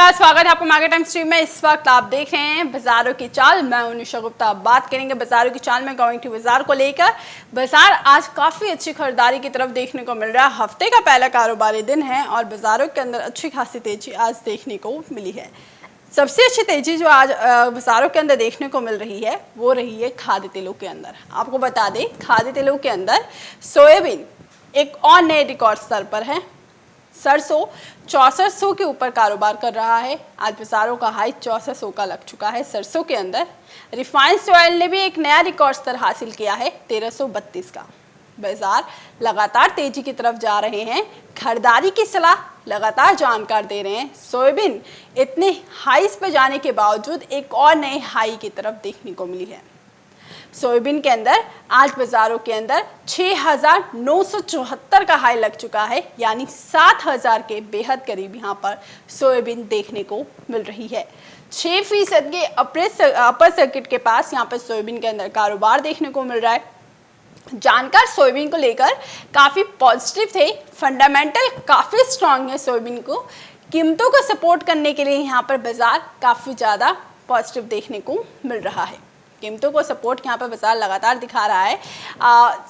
नमस्कार, स्वागत है आपको मार्केट टाइम स्ट्रीम में। इस वक्त आप देख रहे हैं बाजारों की चाल। मैं हूं निशा गुप्ता। बात करेंगे बाजारों की चाल में गोइंग टू बाजार को लेकर। बाजार आज काफी अच्छी खरीदारी की तरफ देखने को मिल रहा है। हफ्ते का पहला कारोबारी दिन है और बाजारों के अंदर अच्छी खासी तेजी आज देखने को मिली है। सबसे अच्छी तेजी जो आज बाजारों के अंदर देखने को मिल रही है वो रही है खाद्य तेलों के अंदर। आपको बता दें, खाद्य तेलों के अंदर सोयाबीन एक और नए रिकॉर्ड स्तर पर है। सरसों 6400 के ऊपर कारोबार कर रहा है। आज बाजारों का हाई 6400 का लग चुका है। सरसों के अंदर रिफाइंड ऑयल ने भी एक नया रिकॉर्ड स्तर हासिल किया है 1332 का। बाजार लगातार तेजी की तरफ जा रहे हैं। खरीदारी की सलाह लगातार जानकार दे रहे हैं। सोयाबीन इतने हाईस पे जाने के बावजूद एक और नए हाई की तरफ देखने को मिली है। सोयाबीन के अंदर आज बाजारों के अंदर 6974 का हाई लग चुका है, यानी 7000 के बेहद करीब यहाँ पर सोयाबीन देखने को मिल रही है। 6% के अपर सर्किट के पास यहाँ पर सोयाबीन के अंदर कारोबार देखने को मिल रहा है। जानकार सोयाबीन को लेकर काफ़ी पॉजिटिव थे। फंडामेंटल काफ़ी स्ट्रांग है सोयाबीन को। कीमतों को सपोर्ट करने के लिए यहाँ पर बाजार काफ़ी ज़्यादा पॉजिटिव देखने को मिल रहा है। कीमतों को सपोर्ट यहाँ पर बाजार लगातार दिखा रहा है।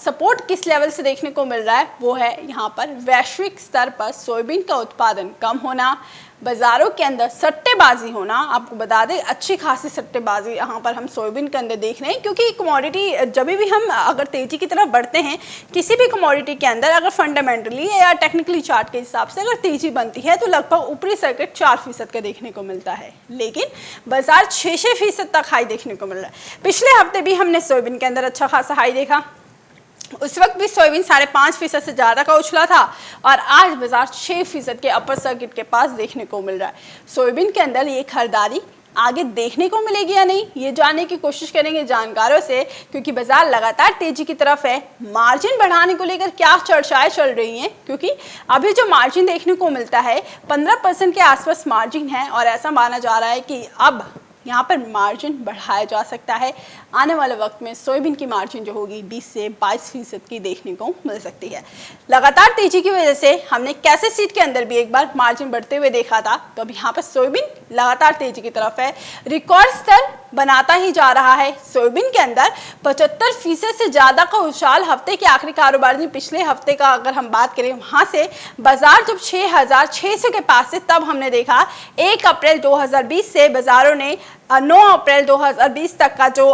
सपोर्ट किस लेवल से देखने को मिल रहा है वो है यहाँ पर वैश्विक स्तर पर सोयाबीन का उत्पादन कम होना, बाजारों के अंदर सट्टेबाजी होना। आपको बता दें, अच्छी खासी सट्टेबाजी यहाँ पर हम सोयाबीन के अंदर देख रहे हैं, क्योंकि कमोडिटी जब भी हम अगर तेजी की तरफ बढ़ते हैं किसी भी कमोडिटी के अंदर, अगर फंडामेंटली या टेक्निकली चार्ट के हिसाब से अगर तेजी बनती है तो लगभग ऊपरी सर्किट 4% का देखने को मिलता है, लेकिन बाजार 6% तक हाई देखने को मिल रहा है। पिछले हफ्ते भी हमने सोयाबीन के अंदर अच्छा खासा हाई देखा। उस वक्त भी सोयाबीन 5.5% से ज़्यादा का उछला था और आज बाजार 6% के अपर सर्किट के पास देखने को मिल रहा है। सोयाबीन के अंदर ये खरीदारी आगे देखने को मिलेगी या नहीं, ये जानने की कोशिश करेंगे जानकारों से, क्योंकि बाजार लगातार तेजी की तरफ है। मार्जिन बढ़ाने को लेकर क्या चर्चाएं चल रही हैं, क्योंकि अभी जो मार्जिन देखने को मिलता है 15% के आसपास मार्जिन है और ऐसा माना जा रहा है कि अब यहाँ पर मार्जिन बढ़ाया जा सकता है। आने वाले वक्त में सोयाबीन की मार्जिन जो होगी 20 से 22% की देखने को मिल सकती है। लगातार तेजी की वजह से हमने कैसे सीट के अंदर भी एक बार मार्जिन बढ़ते हुए देखा था, तो अब यहाँ पर सोयाबीन लगातार तेजी की तरफ है, रिकॉर्ड स्तर बनाता ही जा रहा है। सोयाबीन के अंदर 75% से ज़्यादा का उछाल हफ्ते के आखिरी कारोबार दिन, पिछले हफ्ते का अगर हम बात करें वहाँ से बाजार जब 6600 के पास से, तब हमने देखा 1 अप्रैल 2020 से बाजारों ने 9 अप्रैल 2020 तक का जो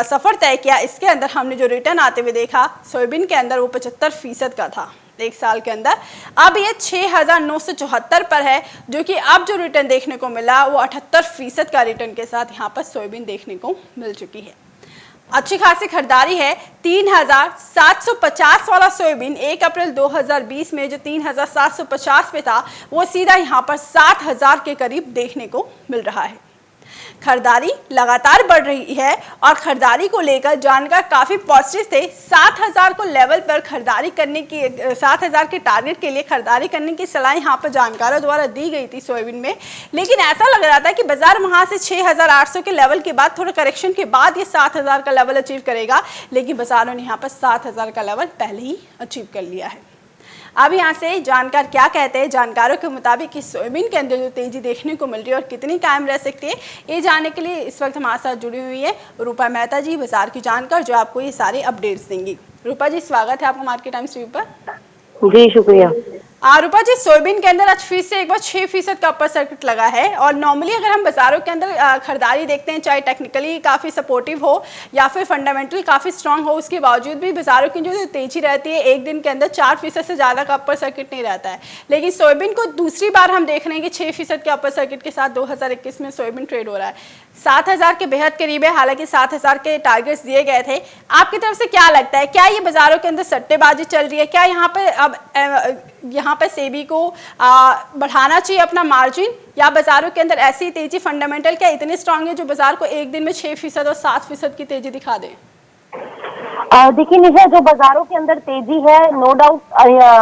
सफ़र तय किया। इसके अंदर हमने जो रिटर्न आते हुए देखा सोयाबीन के अंदर वो 75% का था एक साल के अंदर। अब ये 6974 पर है, जो कि अब जो रिटर्न देखने को मिला वो 78% का रिटर्न के साथ यहाँ पर सोयाबीन देखने को मिल चुकी है। अच्छी खासी खरीदारी है। 3750 वाला सोयाबीन 1 अप्रैल 2020 में जो 3750 पे था वो सीधा यहाँ पर 7000 के करीब देखने को मिल रहा है। खरीदारी लगातार बढ़ रही है और खरीदारी को लेकर जानकार काफ़ी पॉजिटिव थे। 7000 को लेवल पर खरीदारी करने की, 7000 के टारगेट के लिए खरीदारी करने की सलाह यहाँ पर जानकारों द्वारा दी गई थी सोयाबीन में, लेकिन ऐसा लग रहा था कि बाजार वहाँ से 6800 के लेवल के बाद, थोड़ा करेक्शन के बाद ये 7000 का लेवल अचीव करेगा, लेकिन बाजारों ने यहाँ पर 7000 का लेवल पहले ही अचीव कर लिया है। अब यहाँ से जानकार क्या कहते हैं, जानकारों के मुताबिक इस सोयाबीन के अंदर जो तेजी देखने को मिल रही है और कितनी कायम रह सकती है, ये जानने के लिए इस वक्त हमारे साथ जुड़ी हुई है रूपा मेहता जी, बाजार की जानकार, जो आपको ये सारे अपडेट्स देंगी। रूपा जी, स्वागत है आपको मार्केट टाइम्स टीवी पर। जी शुक्रिया। रूपा जी, सोयाबीन के अंदर आज फिर से एक बार 6% का अपर सर्किट लगा है और नॉर्मली अगर हम बाजारों के अंदर खरीदारी देखते हैं, चाहे टेक्निकली काफ़ी सपोर्टिव हो या फिर फंडामेंटल काफ़ी स्ट्रांग हो, उसके बावजूद भी बाजारों की जो तेजी रहती है एक दिन के अंदर 4% से ज़्यादा का अपर सर्किट नहीं रहता है। लेकिन सोयाबीन को दूसरी बार हम देख रहे हैं कि 6% के अपर सर्किट के साथ 2021 में सोयाबीन ट्रेड हो रहा है। 7000 के बेहद करीब है, हालांकि 7000 के टारगेट्स दिए गए थे। आपकी तरफ से क्या लगता है, क्या ये बाजारों के अंदर सट्टेबाजी चल रही है? क्या यहाँ पर अब यहाँ पर सेबी को बढ़ाना चाहिए अपना मार्जिन, या बाजारों के अंदर ऐसी तेजी फंडामेंटल क्या इतने स्ट्रांग है जो बाजार को एक दिन में 6% और 7% की तेजी दिखा दे? देखिए निशा, जो बाजारों के अंदर तेजी है, नो डाउट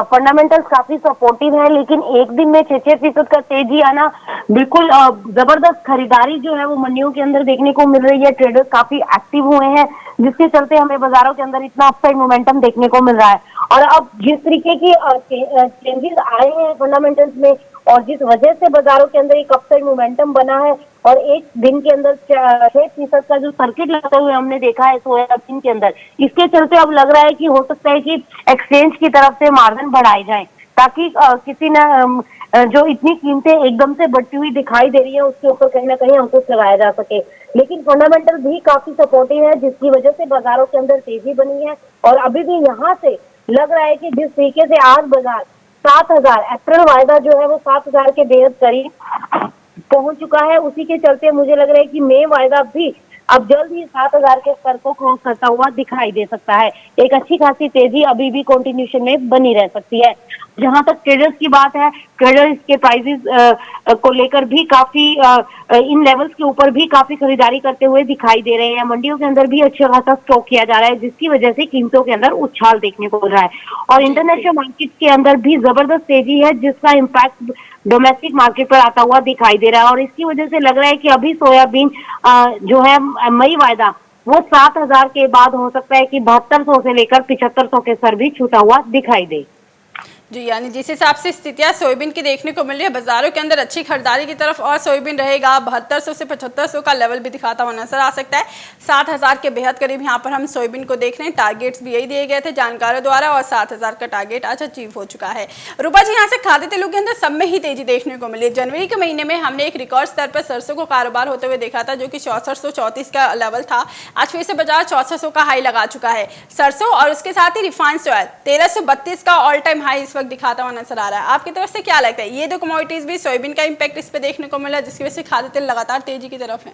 फंडामेंटल्स काफी सपोर्टिव है, लेकिन एक दिन में 6% का तेजी आना, बिल्कुल जबरदस्त खरीदारी जो है वो मंडियों के अंदर देखने को मिल रही है। ट्रेडर्स काफी एक्टिव हुए हैं, जिसके चलते हमें बाजारों के अंदर इतना अपसाइड मोमेंटम देखने को मिल रहा है। और अब जिस तरीके की चेंजेस आए हैं फंडामेंटल्स में, और जिस वजह से बाजारों के अंदर एक अपसाइड मोमेंटम बना है और एक दिन के अंदर 6% का जो सर्किट लगते हुए हमने देखा है सोयाबीन के अंदर, इसके चलते अब लग रहा है कि हो सकता है कि एक्सचेंज की तरफ से मार्जिन बढ़ाए जाए, ताकि किसी न जो इतनी कीमतें एकदम से बढ़ती हुई दिखाई दे रही है उसके ऊपर कहीं ना कहीं अंकुश लगाया जा सके। लेकिन फंडामेंटल भी काफी सपोर्टिव है, जिसकी वजह से बाजारों के अंदर तेजी बनी है। और अभी भी यहाँ से लग रहा है कि जिस तरीके से आज बाजार 7,000 अप्रैल वायदा जो है वो 7,000 के बेहद करीब पहुंच चुका है, उसी के चलते मुझे लग रहा है कि मई वायदा भी अब जल्द ही 7,000 के स्तर को क्रॉस करता हुआ दिखाई दे सकता है। एक अच्छी खासी तेजी अभी भी कंटिन्यूशन में बनी रह सकती है। जहां तक ट्रेडर्स की बात है, ट्रेडर्स के प्राइसेस को लेकर भी काफी इन लेवल्स के ऊपर भी काफी खरीदारी करते हुए दिखाई दे रहे हैं। मंडियों के अंदर भी अच्छा खासा स्टॉक किया जा रहा है, जिसकी वजह से कीमतों के अंदर उछाल देखने को मिल रहा है। और इंटरनेशनल मार्केट के अंदर भी जबरदस्त तेजी है, जिसका इम्पैक्ट डोमेस्टिक मार्केट पर आता हुआ दिखाई दे रहा है। और इसकी वजह से लग रहा है कि अभी सोयाबीन जो है मई वायदा वो 7,000 के बाद हो सकता है कि 7200 से लेकर 7500 के स्तर भी छूटा हुआ दिखाई दे। जी, यानी जिस हिसाब से स्थितियां सोयाबीन की देखने को मिल रही है, बाजारों के अंदर अच्छी खरीदारी की तरफ और सोयाबीन रहेगा। 7200 से 7500 का लेवल भी दिखाता हुआ नजर आ सकता है। 7,000 के बेहद करीब यहाँ पर हम सोयाबीन को देख रहे हैं। टारगेट्स भी यही दिए गए थे जानकारों द्वारा और 7,000 का टारगेट आज अचीव हो चुका है। रूपा जी, यहाँ से खाद्य तेलों के अंदर सब में ही तेजी देखने को मिली। जनवरी के महीने में हमने एक रिकॉर्ड स्तर पर सरसों को कारोबार होते हुए देखा था, जो कि 6434 का लेवल था। आज फिर से बाजार 6400 का हाई लगा चुका है सरसों, और उसके साथ ही रिफाइंड ऑयल 1332 का ऑल टाइम हाई इस वक्त दिखाता हुआ नजर आ रहा है। आपकी तरफ से क्या लगता है, ये दो कमोडिटीज भी सोयाबीन का इंपैक्ट इस पे देखने को मिला, जिसकी वजह से खाद्य तेल लगातार तेजी की तरफ है?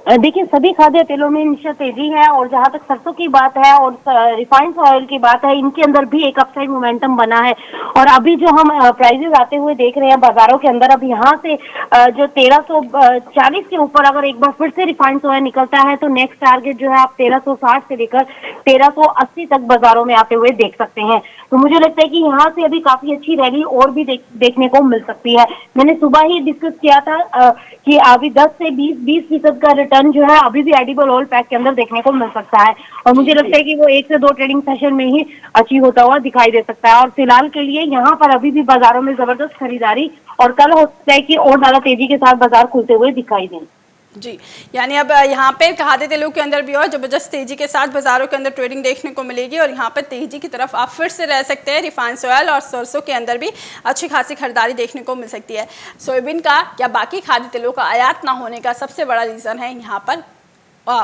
देखिए, सभी खाद्य तेलों में निश्चित तेजी है। और जहां तक सरसों की बात है और रिफाइंड ऑयल की बात है, इनके अंदर भी एक अपसाइड मोमेंटम बना है। और अभी जो हम प्राइसेस आते हुए देख रहे हैं बाजारों के अंदर, अब यहाँ से जो 1340 के ऊपर अगर एक बार फिर से रिफाइंड ऑयल निकलता है तो नेक्स्ट टारगेट जो है आप 1360 से लेकर 1380 तक बाजारों में आते हुए देख सकते हैं। तो मुझे लगता है कि यहाँ से अभी काफी अच्छी रैली और भी देखने को मिल सकती है। मैंने सुबह ही डिस्कस किया था कि अभी 10 से 20% का रिटर्न जो है अभी भी एडिबल ऑयल पैक के अंदर देखने को मिल सकता है। और मुझे लगता है कि वो 1 से 2 ट्रेडिंग सेशन में ही अचीव होता हुआ दिखाई दे सकता है। और फिलहाल के लिए यहाँ पर अभी भी बाजारों में जबरदस्त खरीदारी, और कल हो सकता है कि और ज्यादा तेजी के साथ बाजार खुलते हुए दिखाई दें। जी, यानी अब यहाँ पे खाद्य तेलों के अंदर भी और जबरदस्त तेजी के साथ बाजारों के अंदर ट्रेडिंग देखने को मिलेगी, और यहाँ पर तेजी की तरफ आप फिर से रह सकते हैं। रिफाइंड ऑयल और सरसों के अंदर भी अच्छी खासी खरीदारी देखने को मिल सकती है। सोयाबीन का या बाकी खाद्य तेलों का आयात ना होने का सबसे बड़ा रीज़न है यहाँ पर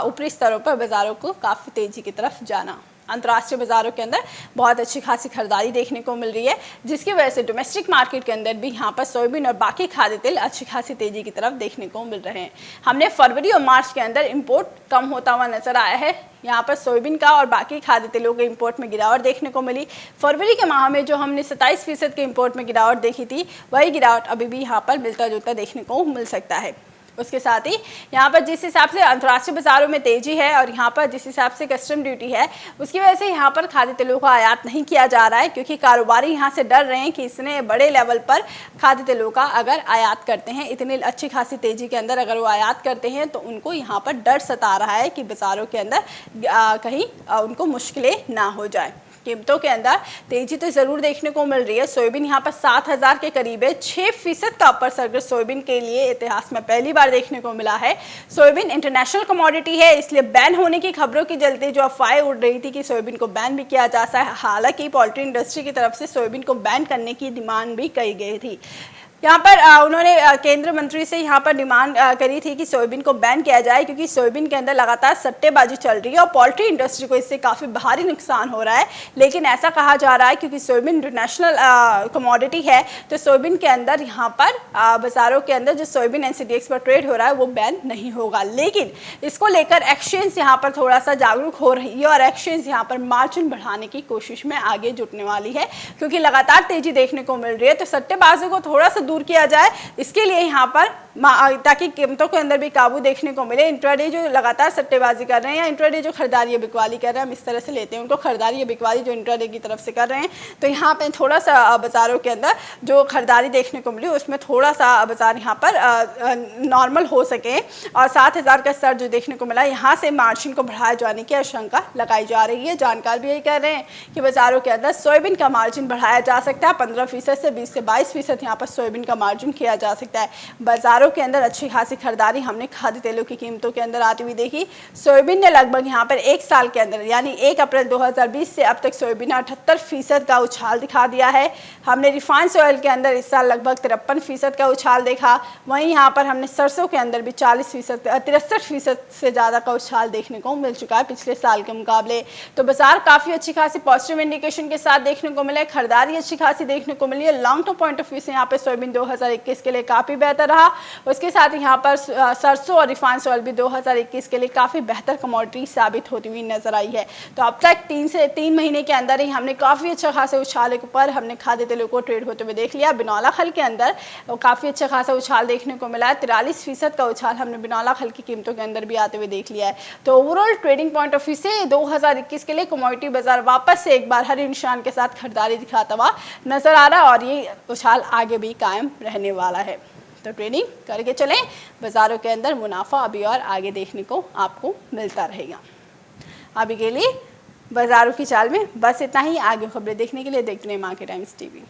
ऊपरी स्तरों पर बाजारों को काफ़ी तेजी की तरफ जाना। अंतर्राष्ट्रीय बाजारों के अंदर बहुत अच्छी खासी खरीदारी देखने को मिल रही है, जिसकी वजह से डोमेस्टिक मार्केट के अंदर भी यहाँ पर सोयाबीन और बाकी खाद्य तेल अच्छी खासी तेजी की तरफ देखने को मिल रहे हैं। हमने फरवरी और मार्च के अंदर इंपोर्ट कम होता हुआ नजर आया है। यहाँ पर सोयाबीन का और बाकी खाद्य तेलों के इंपोर्ट में गिरावट देखने को मिली। फरवरी के माह में जो हमने 27% के इंपोर्ट में गिरावट देखी थी, वही गिरावट अभी भी यहाँ पर मिलता जुलता देखने को मिल सकता है। उसके साथ ही यहाँ पर जिस हिसाब से अंतर्राष्ट्रीय बाजारों में तेजी है और यहाँ पर जिस हिसाब से कस्टम ड्यूटी है, उसकी वजह से यहाँ पर खाद्य तेलों का आयात नहीं किया जा रहा है, क्योंकि कारोबारी यहाँ से डर रहे हैं कि इसने बड़े लेवल पर खाद्य तेलों का अगर आयात करते हैं, इतनी अच्छी खासी तेजी के अंदर अगर वो आयात करते हैं, तो उनको यहाँ पर डर सता रहा है कि बाजारों के अंदर कहीं उनको मुश्किलें ना हो जाए। कीमतों के अंदर तेजी तो जरूर देखने को मिल रही है। सोयाबीन यहाँ पर 7,000 के करीब है। 6% का अपर सर्किट सोयाबीन के लिए इतिहास में पहली बार देखने को मिला है। सोयाबीन इंटरनेशनल कमोडिटी है, इसलिए बैन होने की खबरों के चलते जो अफवाहें उड़ रही थी कि सोयाबीन को बैन भी किया जा सकता है, हालांकि पोल्ट्री इंडस्ट्री की तरफ से सोयाबीन को बैन करने की डिमांड भी की गई थी। यहाँ पर उन्होंने केंद्र मंत्री से यहाँ पर डिमांड करी थी कि सोयाबीन को बैन किया जाए, क्योंकि सोयाबीन के अंदर लगातार सट्टेबाजी चल रही है और पोल्ट्री इंडस्ट्री को इससे काफ़ी भारी नुकसान हो रहा है। लेकिन ऐसा कहा जा रहा है क्योंकि सोयाबीन इंटरनेशनल कमोडिटी है, तो सोयाबीन के अंदर यहाँ पर बाजारों के अंदर जो सोयाबीन NCDX पर ट्रेड हो रहा है वो बैन नहीं होगा। लेकिन इसको लेकर एक्सचेंज यहाँ पर थोड़ा सा जागरूक हो रही है और एक्सचेंज यहाँ पर मार्जिन बढ़ाने की कोशिश में आगे जुटने वाली है, क्योंकि लगातार तेजी देखने को मिल रही है। तो सट्टेबाजों को थोड़ा सा दूर किया जाए, इसके लिए यहाँ पर ताकि कीमतों के अंदर भी काबू देखने को मिले। इंट्राडे जो लगातार सट्टेबाजी कर रहे हैं या इंट्राडे जो खरीदारी या बिकवाली कर रहे हैं, हम इस तरह से लेते हैं उनको, खरीदारी या बिकवाली जो इंट्राडे की तरफ से कर रहे हैं, तो यहाँ पे थोड़ा सा बाजारों के अंदर जो खरीदारी देखने को मिली उसमें थोड़ा सा बाजार यहाँ पर नॉर्मल हो सके और 7,000 का स्तर जो देखने को मिला, यहाँ से मार्जिन को बढ़ाए जाने की आशंका लगाई जा रही है। जानकार भी यही कह रहे हैं कि बाजारों के अंदर सोयाबीन का मार्जिन बढ़ाया जा सकता है, 15% से 20 से 22% यहाँ पर सोयाबीन का मार्जिन किया जा सकता है। बाजारों के अंदर अच्छी खासी खरीदारी हमने खाद्य तेलों की कीमतों के अंदर आती हुई देखी। सोयाबीन ने लगभग यहाँ पर एक साल के अंदर यानी 1 अप्रैल 2020 से अब तक सोयाबीन 78% का उछाल दिखा दिया है। हमने रिफाइंड ऑयल के अंदर इस साल लगभग 53% का उछाल देखा। वहीं यहाँ पर हमने सरसों के अंदर भी 63% से ज़्यादा का उछाल देखने को मिल चुका है पिछले साल के मुकाबले। तो बाजार काफ़ी अच्छी खासी पॉजिटिव इंडिकेशन के साथ देखने को मिला है, खरीदारी अच्छी खासी देखने को मिली है। Long term point of view से यहाँ पे सोयाबीन 2021 के लिए काफ़ी बेहतर रहा। उसके साथ ही यहाँ पर सरसों और रिफाइंड ऑयल भी 2021 के लिए काफ़ी बेहतर कमोडिटी साबित होती हुई नजर आई है। तो अब तक 3 महीने के अंदर ही हमने काफ़ी अच्छा खासा उछाल के ऊपर हमने खाद्य तेलों को ट्रेड होते हुए देख लिया। बिनौला खल के अंदर काफ़ी अच्छा खासा उछाल देखने को मिला है, 43% का उछाल हमने बिनौला खल की कीमतों के अंदर भी आते हुए देख लिया है। तो overall trading point of view से 2021 के लिए कमोडिटी बाजार वापस से एक बार हरे निशान के साथ खरीदारी दिखाता हुआ नजर आ रहा है और ये उछाल आगे भी कायम रहने वाला है। तो ट्रेडिंग करके चलें, बाजारों के अंदर मुनाफा अभी और आगे देखने को आपको मिलता रहेगा। अभी के लिए बाजारों की चाल में बस इतना ही। आगे खबरें देखने के लिए देखते रहिए मार्केट टाइम्स टीवी।